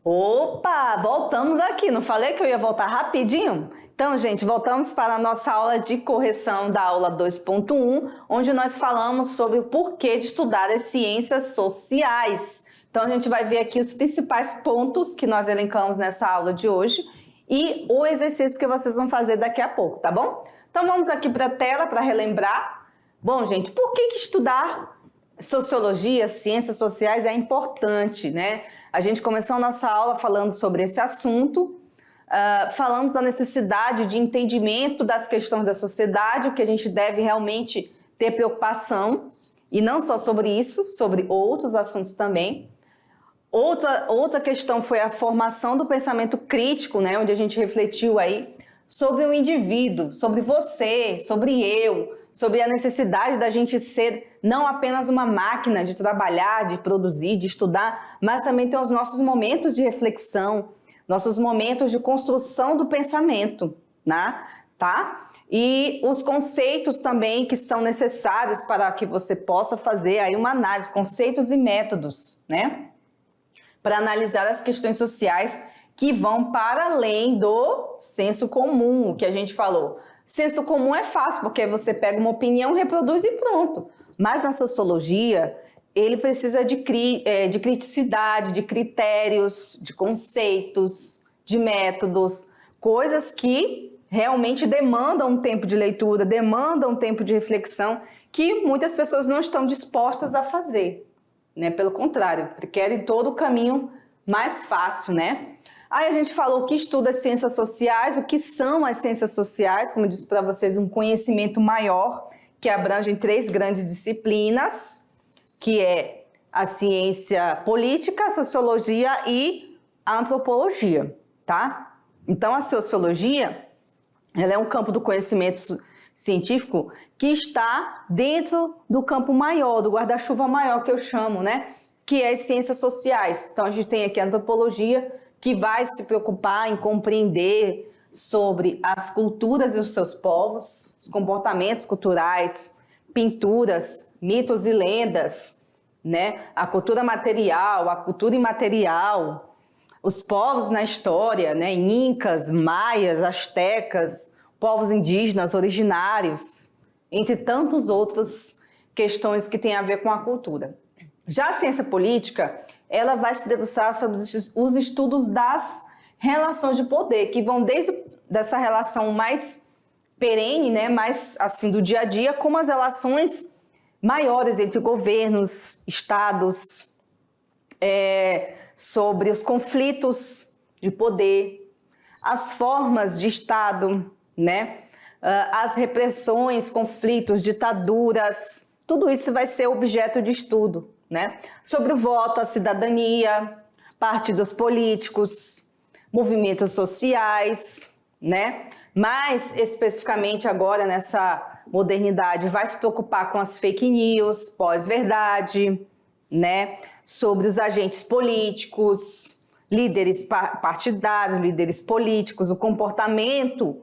Opa, voltamos aqui. Não falei que eu ia voltar rapidinho? Então, gente, voltamos para a nossa aula de correção da aula 2.1, onde nós falamos sobre o porquê de estudar as ciências sociais. Então, a gente vai ver aqui os principais pontos que nós elencamos nessa aula de hoje e o exercício que vocês vão fazer daqui a pouco, tá bom? Então, vamos aqui para a tela para relembrar. Bom, gente, por que estudar sociologia, ciências sociais é importante, né? A gente começou a nossa aula falando sobre esse assunto, falamos da necessidade de entendimento das questões da sociedade, o que a gente deve realmente ter preocupação, e não só sobre isso, sobre outros assuntos também. Outra questão foi a formação do pensamento crítico, né? Onde a gente refletiu aí sobre o indivíduo, sobre você, sobre eu, sobre a necessidade da gente ser não apenas uma máquina de trabalhar, de produzir, de estudar, mas também ter os nossos momentos de reflexão, nossos momentos de construção do pensamento, né? Tá? E os conceitos também que são necessários para que você possa fazer aí uma análise, conceitos e métodos, né? Para analisar as questões sociais que vão para além do senso comum, que a gente falou. Senso comum é fácil, porque você pega uma opinião, reproduz e pronto. Mas na sociologia, ele precisa de criticidade, de critérios, de conceitos, de métodos, coisas que realmente demandam um tempo de leitura, demandam um tempo de reflexão, que muitas pessoas não estão dispostas a fazer, né? Pelo contrário, querem todo o caminho mais fácil, né? Aí a gente falou que estuda as ciências sociais, o que são as ciências sociais, como eu disse para vocês, um conhecimento maior que abrange 3 grandes disciplinas, que é a ciência política, a sociologia e a antropologia, tá? Então a sociologia, ela é um campo do conhecimento científico que está dentro do campo maior, do guarda-chuva maior que eu chamo, né? Que é as ciências sociais. Então a gente tem aqui a antropologia, que vai se preocupar em compreender sobre as culturas e os seus povos, os comportamentos culturais, pinturas, mitos e lendas, né? A cultura material, a cultura imaterial, os povos na história, né? Incas, maias, astecas, povos indígenas originários, entre tantas outras questões que têm a ver com a cultura. Já a ciência política, ela vai se debruçar sobre os estudos das relações de poder, que vão desde dessa relação mais perene, né, mais assim do dia a dia, como as relações maiores entre governos, estados, sobre os conflitos de poder, as formas de estado, né, as repressões, conflitos, ditaduras, tudo isso vai ser objeto de estudo, né? Sobre o voto, a cidadania, partidos políticos, movimentos sociais, né? Mais especificamente agora nessa modernidade vai se preocupar com as fake news, pós-verdade, né? Sobre os agentes políticos, líderes partidários, líderes políticos, o comportamento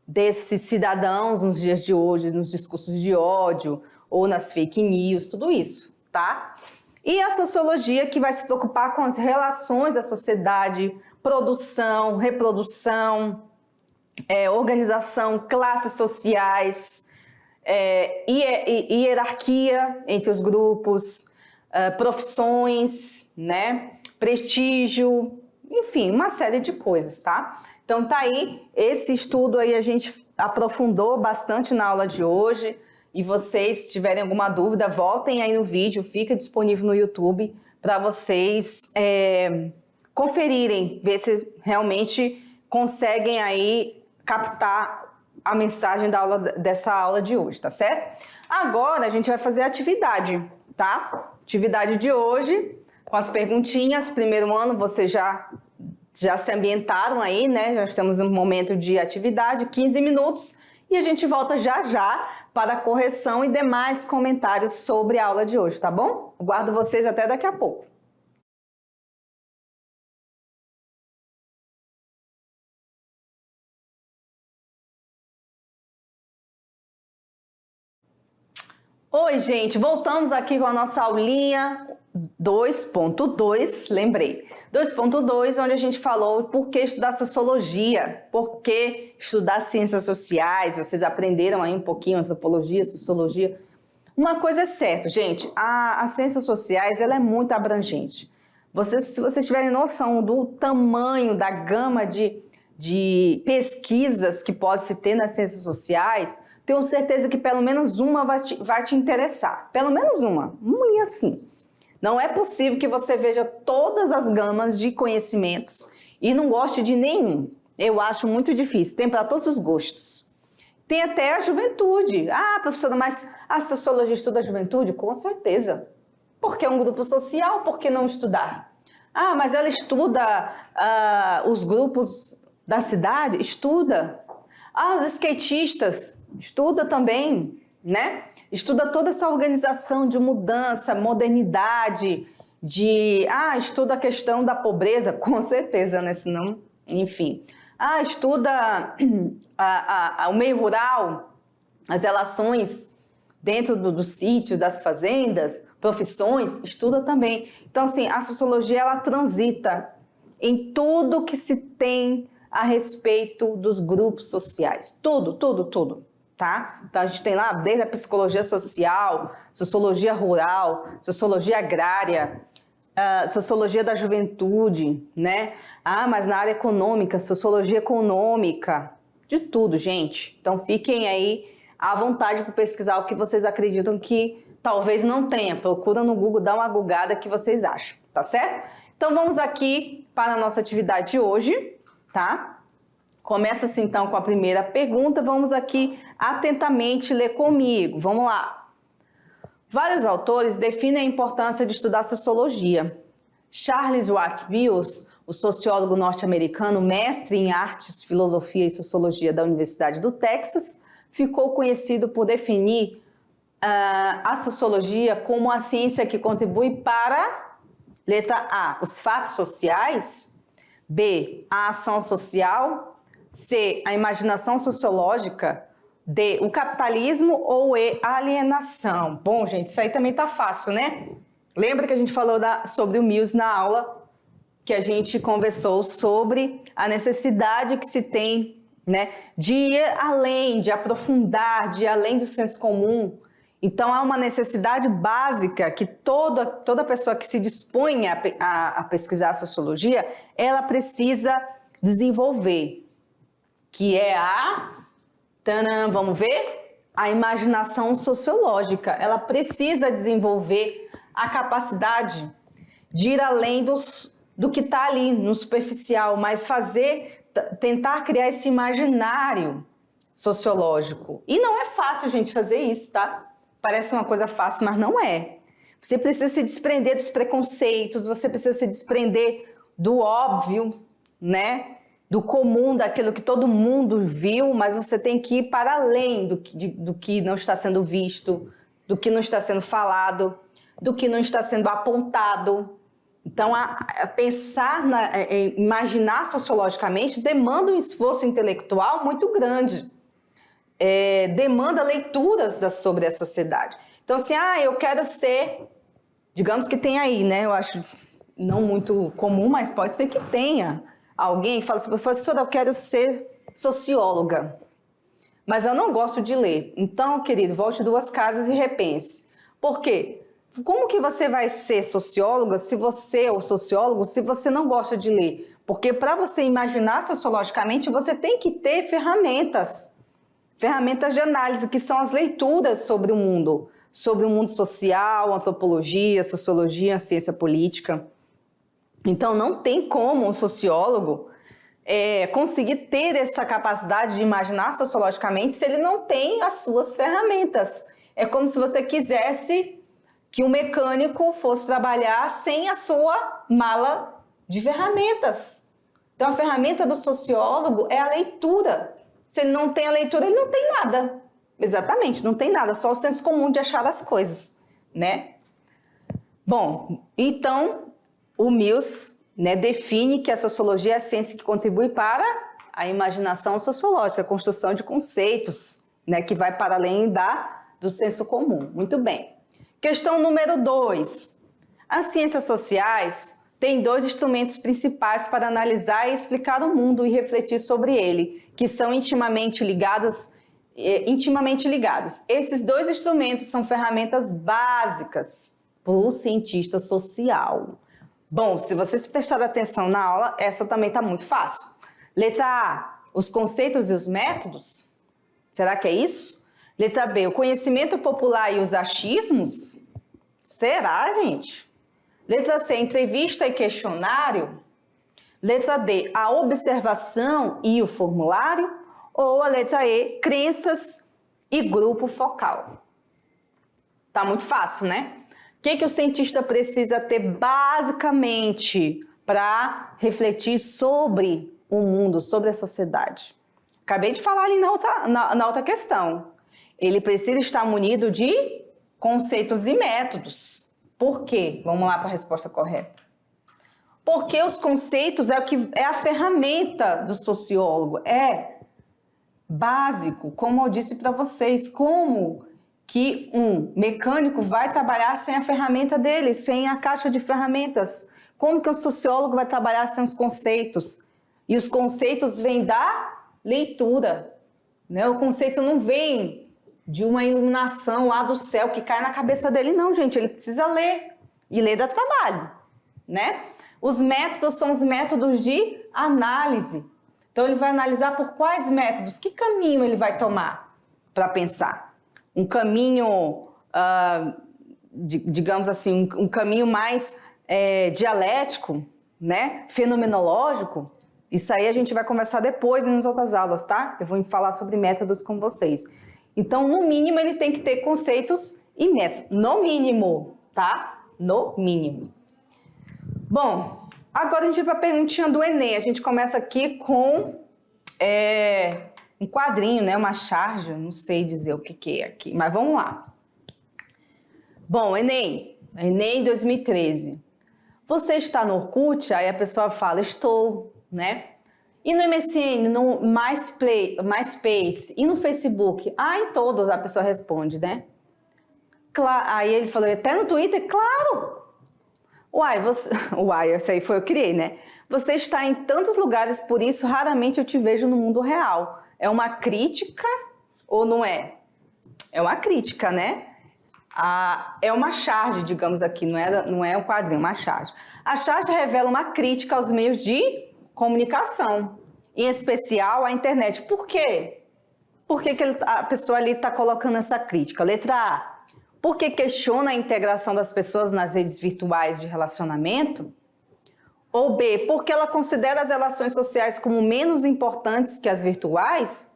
desses cidadãos nos dias de hoje, nos discursos de ódio ou nas fake news, tudo isso, tá? E a sociologia, que vai se preocupar com as relações da sociedade, produção, reprodução, organização, classes sociais, hierarquia entre os grupos, profissões, né? Prestígio, enfim, uma série de coisas, tá? Então tá aí, esse estudo aí a gente aprofundou bastante na aula de hoje. E vocês, se tiverem alguma dúvida, voltem aí no vídeo, fica disponível no YouTube para vocês conferirem, ver se realmente conseguem aí captar a mensagem dessa aula de hoje, tá certo? Agora a gente vai fazer a atividade, tá? Atividade de hoje, com as perguntinhas. Primeiro ano, vocês já se ambientaram aí, né? Já estamos em um momento de atividade, 15 minutos, e a gente volta já já para a correção e demais comentários sobre a aula de hoje, tá bom? Aguardo vocês até daqui a pouco. Oi, gente, voltamos aqui com a nossa aulinha 2.2, lembrei. 2.2, onde a gente falou por que estudar sociologia, por que estudar ciências sociais, vocês aprenderam aí um pouquinho antropologia, sociologia. Uma coisa é certa, gente, as ciências sociais, ela é muito abrangente. Se vocês tiverem noção do tamanho, da gama de pesquisas que pode se ter nas ciências sociais, tenho certeza que pelo menos uma vai te interessar. Pelo menos uma e assim. Não é possível que você veja todas as gamas de conhecimentos e não goste de nenhum. Eu acho muito difícil. Tem para todos os gostos. Tem até a juventude. Ah, professora, mas a sociologia estuda a juventude? Com certeza. Porque é um grupo social, por que não estudar? Ah, mas ela estuda os grupos da cidade? Estuda. Ah, os skatistas? Estuda também, né? Estuda toda essa organização de mudança, modernidade, estuda a questão da pobreza, com certeza, né? Senão, enfim. Estuda o meio rural, as relações dentro do sítio, das fazendas, profissões, estuda também. Então, assim, a sociologia, ela transita em tudo que se tem a respeito dos grupos sociais. Tudo, tudo, tudo. Tá? Então a gente tem lá desde a psicologia social, sociologia rural, sociologia agrária, sociologia da juventude, né? Mas na área econômica, sociologia econômica, de tudo, gente. Então fiquem aí à vontade para pesquisar o que vocês acreditam que talvez não tenha. Procura no Google, dá uma googada que vocês acham, tá certo? Então vamos aqui para a nossa atividade de hoje, tá? Começa-se então com a primeira pergunta, vamos aqui atentamente ler comigo, vamos lá. Vários autores definem a importância de estudar sociologia. Charles Watt Mills, o sociólogo norte-americano, mestre em artes, filosofia e sociologia da Universidade do Texas, ficou conhecido por definir a sociologia como a ciência que contribui para, letra A, os fatos sociais, B, a ação social, C, a imaginação sociológica, D, o capitalismo ou E, a alienação. Bom, gente, isso aí também tá fácil, né? Lembra que a gente falou sobre o Mills na aula, que a gente conversou sobre a necessidade que se tem, né, de ir além, de aprofundar, de ir além do senso comum. Então, há uma necessidade básica que toda pessoa que se dispõe a pesquisar a sociologia, ela precisa desenvolver, que é vamos ver? A imaginação sociológica. Ela precisa desenvolver a capacidade de ir além do que está ali no superficial, mas tentar criar esse imaginário sociológico. E não é fácil, gente, fazer isso, tá? Parece uma coisa fácil, mas não é. Você precisa se desprender dos preconceitos, você precisa se desprender do óbvio, né? Do comum, daquilo que todo mundo viu, mas você tem que ir para além do que não está sendo visto, do que não está sendo falado, do que não está sendo apontado. Então, imaginar sociologicamente demanda um esforço intelectual muito grande, demanda leituras sobre a sociedade. Então, assim, eu quero ser, digamos que tem aí, né? Eu acho não muito comum, mas pode ser que tenha. Alguém fala assim, professora, eu quero ser socióloga, mas eu não gosto de ler. Então, querido, volte 2 casas e repense. Por quê? Como que você vai ser socióloga ou sociólogo se você não gosta de ler? Porque para você imaginar sociologicamente, você tem que ter ferramentas de análise, que são as leituras sobre o mundo social, antropologia, sociologia, ciência política. Então, não tem como um sociólogo conseguir ter essa capacidade de imaginar sociologicamente se ele não tem as suas ferramentas. É como se você quisesse que um mecânico fosse trabalhar sem a sua mala de ferramentas. Então, a ferramenta do sociólogo é a leitura. Se ele não tem a leitura, ele não tem nada. Exatamente, não tem nada, só o senso comum de achar as coisas, né? Bom, então, o Mills, né, define que a sociologia é a ciência que contribui para a imaginação sociológica, a construção de conceitos, né, que vai para além do senso comum. Muito bem. Questão número 2. As ciências sociais têm 2 instrumentos principais para analisar e explicar o mundo e refletir sobre ele, que são intimamente ligados. Esses 2 instrumentos são ferramentas básicas para o cientista social. Bom, se vocês prestarem atenção na aula, essa também está muito fácil. Letra A, os conceitos e os métodos. Será que é isso? Letra B, o conhecimento popular e os achismos. Será, gente? Letra C, entrevista e questionário. Letra D, a observação e o formulário. Ou a letra E, crenças e grupo focal. Tá muito fácil, né? O que o cientista precisa ter basicamente para refletir sobre o mundo, sobre a sociedade? Acabei de falar ali na outra questão. Ele precisa estar munido de conceitos e métodos. Por quê? Vamos lá para a resposta correta. Porque os conceitos é a ferramenta do sociólogo, é básico, como eu disse para vocês, como que um mecânico vai trabalhar sem a ferramenta dele, sem a caixa de ferramentas? Como que um sociólogo vai trabalhar sem os conceitos? E os conceitos vêm da leitura, né? O conceito não vem de uma iluminação lá do céu que cai na cabeça dele, não, gente. Ele precisa ler, e ler dá trabalho, né? Os métodos são os métodos de análise. Então, ele vai analisar por quais métodos, que caminho ele vai tomar para pensar. Um caminho, digamos assim, um caminho mais dialético, né? Fenomenológico. Isso aí a gente vai conversar depois nas outras aulas, tá? Eu vou falar sobre métodos com vocês. Então, no mínimo, ele tem que ter conceitos e métodos. No mínimo, tá? No mínimo. Bom, agora a gente vai para a perguntinha do Enem. A gente começa aqui com um quadrinho, né? Uma charge, não sei dizer o que é aqui, mas vamos lá. Bom, Enem 2013. Você está no Orkut? Aí a pessoa fala, estou, né? E no MSN, no MySpace e no Facebook? Ah, em todos a pessoa responde, né? Aí ele falou, até no Twitter? Claro! Uai, esse aí foi eu que criei, né? Você está em tantos lugares, por isso raramente eu te vejo no mundo real. É uma crítica ou não é? É uma crítica, né? É uma charge, digamos aqui, não é um quadrinho, é uma charge. A charge revela uma crítica aos meios de comunicação, em especial à internet. Por quê? Por que a pessoa ali está colocando essa crítica? Letra A, porque questiona a integração das pessoas nas redes virtuais de relacionamento? Ou B, porque ela considera as relações sociais como menos importantes que as virtuais?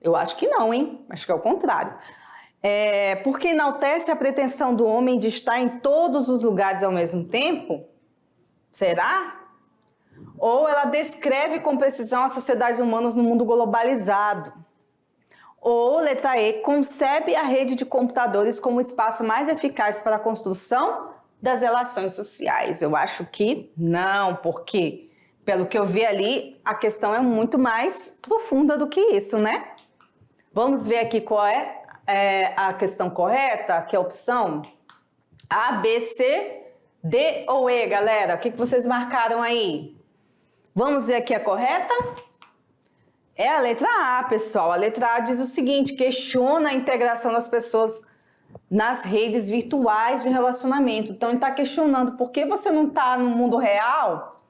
Eu acho que não, hein? Acho que é o contrário. Porque enaltece a pretensão do homem de estar em todos os lugares ao mesmo tempo? Será? Ou ela descreve com precisão as sociedades humanas no mundo globalizado? Ou, letra E, concebe a rede de computadores como o espaço mais eficaz para a construção das relações sociais? Eu acho que não, porque, pelo que eu vi ali, a questão é muito mais profunda do que isso, né? Vamos ver aqui qual é a questão correta, que é a opção A, B, C, D ou E, galera. O que vocês marcaram aí? Vamos ver aqui a correta? É a letra A, pessoal. A letra A diz o seguinte, questiona a integração das pessoas nas redes virtuais de relacionamento. Então, ele está questionando por que você não está no mundo real?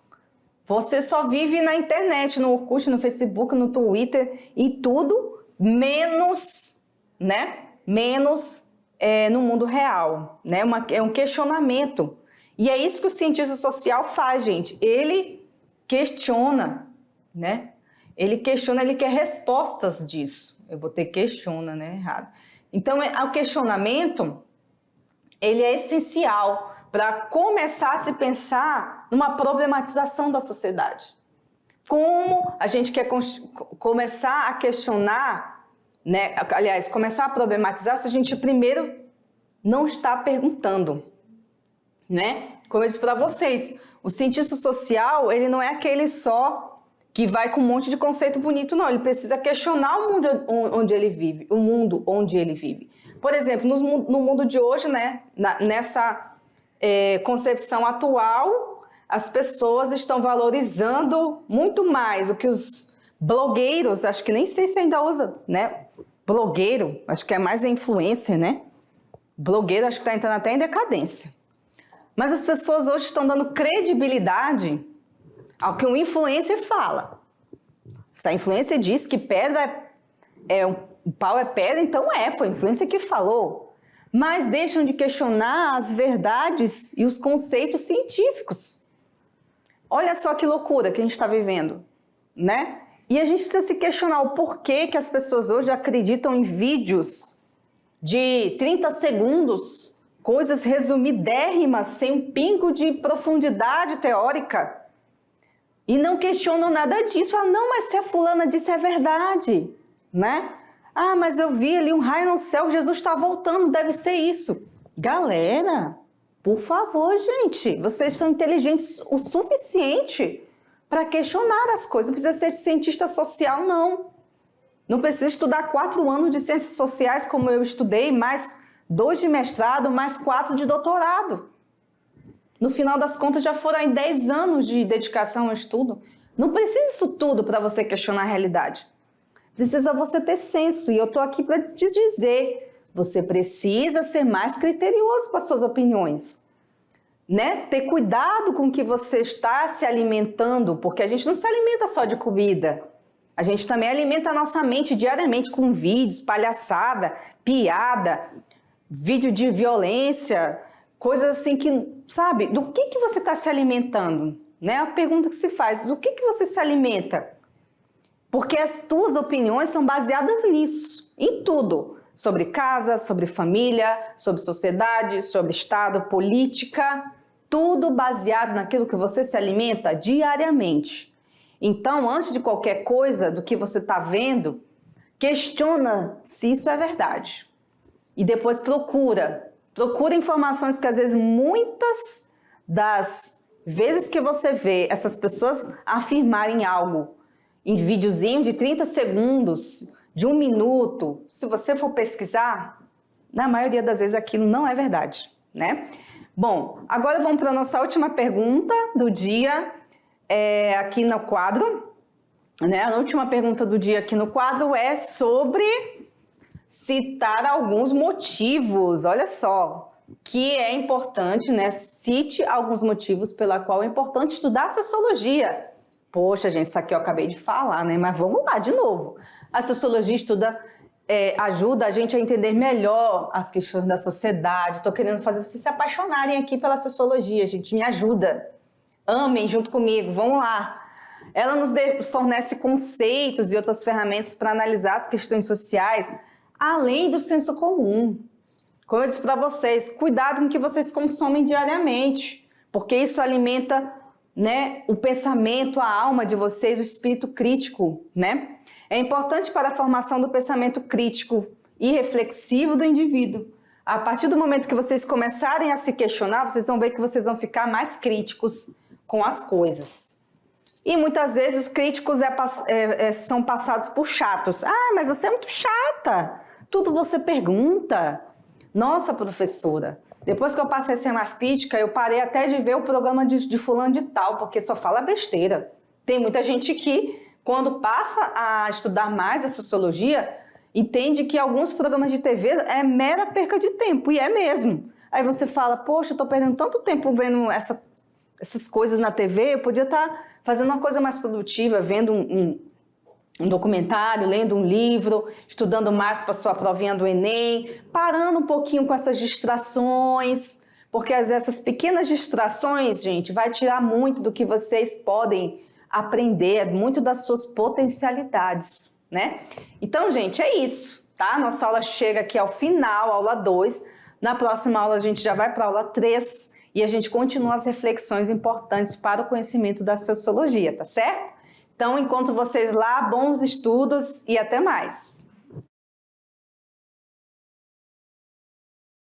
Você só vive na internet, no Orkut, no Facebook, no Twitter, em tudo, menos, né? Menos no mundo real, né? É um questionamento. E é isso que o cientista social faz, gente. Ele questiona, né? Ele questiona, ele quer respostas disso. Eu botei questiona, né? Errado. Então, o questionamento, ele é essencial para começar a se pensar numa problematização da sociedade. Como a gente quer começar a questionar, né? Aliás, começar a problematizar se a gente primeiro não está perguntando, né? Como eu disse para vocês, o cientista social, ele não é aquele só que vai com um monte de conceito bonito, não. Ele precisa questionar o mundo onde ele vive, o mundo onde ele vive. Por exemplo, no mundo de hoje, né, nessa concepção atual, as pessoas estão valorizando muito mais o que os blogueiros, acho que nem sei se ainda usa, né? Blogueiro, acho que é mais influencer, né? Blogueiro, acho que está entrando até em decadência. Mas as pessoas hoje estão dando credibilidade ao que um influencer fala. Se a influencer diz que pedra o pau é pedra, então foi a influencer que falou. Mas deixam de questionar as verdades e os conceitos científicos. Olha só que loucura que a gente está vivendo, né? E a gente precisa se questionar o porquê que as pessoas hoje acreditam em vídeos de 30 segundos, coisas resumidérrimas, sem um pingo de profundidade teórica, e não questionam nada disso. Ah, não, mas se a fulana disse é verdade, né? Ah, mas eu vi ali um raio no céu, Jesus está voltando, deve ser isso. Galera, por favor, gente, vocês são inteligentes o suficiente para questionar as coisas. Não precisa ser cientista social, não. Não precisa estudar 4 anos de ciências sociais, como eu estudei, mais 2 de mestrado, mais 4 de doutorado. No final das contas, já foram aí 10 anos de dedicação ao estudo. Não precisa isso tudo para você questionar a realidade. Precisa você ter senso, e eu estou aqui para te dizer, você precisa ser mais criterioso com as suas opiniões, né? Ter cuidado com o que você está se alimentando, porque a gente não se alimenta só de comida, a gente também alimenta a nossa mente diariamente com vídeos, palhaçada, piada, vídeo de violência, coisas assim que, sabe, do que você está se alimentando, né? A pergunta que se faz, do que você se alimenta? Porque as tuas opiniões são baseadas nisso, em tudo. Sobre casa, sobre família, sobre sociedade, sobre Estado, política. Tudo baseado naquilo que você se alimenta diariamente. Então, antes de qualquer coisa do que você está vendo, questiona se isso é verdade. E depois procura informações que às vezes muitas das vezes que você vê essas pessoas afirmarem algo em videozinho de 30 segundos, de 1 minuto, se você for pesquisar, na maioria das vezes aquilo não é verdade, né? Bom, agora vamos para a nossa última pergunta do dia, aqui no quadro, né? A última pergunta do dia aqui no quadro é sobre citar alguns motivos, olha só, que é importante, né? Cite alguns motivos pela qual é importante estudar a sociologia. Poxa, gente, isso aqui eu acabei de falar, né? Mas vamos lá, de novo. A sociologia ajuda a gente a entender melhor as questões da sociedade. Estou querendo fazer vocês se apaixonarem aqui pela sociologia, gente. Me ajuda. Amem junto comigo, vamos lá. Ela nos fornece conceitos e outras ferramentas para analisar as questões sociais, além do senso comum. Como eu disse para vocês, cuidado com o que vocês consomem diariamente, porque isso alimenta, né, o pensamento, a alma de vocês, o espírito crítico, né? É importante para a formação do pensamento crítico e reflexivo do indivíduo. A partir do momento que vocês começarem a se questionar, vocês vão ver que vocês vão ficar mais críticos com as coisas. E muitas vezes os críticos são passados por chatos. Ah, mas você é muito chata. Tudo você pergunta. Nossa, professora, depois que eu passei a ser mais crítica, eu parei até de ver o programa de fulano de tal, porque só fala besteira. Tem muita gente que, quando passa a estudar mais a sociologia, entende que alguns programas de TV é mera perca de tempo, e é mesmo. Aí você fala, poxa, eu estou perdendo tanto tempo vendo essas coisas na TV, eu podia estar fazendo uma coisa mais produtiva, vendo um documentário, lendo um livro, estudando mais para a sua provinha do Enem, parando um pouquinho com essas distrações, porque essas pequenas distrações, gente, vai tirar muito do que vocês podem aprender, muito das suas potencialidades, né? Então, gente, é isso, tá? Nossa aula chega aqui ao final, aula 2. Na próxima aula a gente já vai para a aula 3 e a gente continua as reflexões importantes para o conhecimento da sociologia, tá certo? Então, encontro vocês lá, bons estudos e até mais!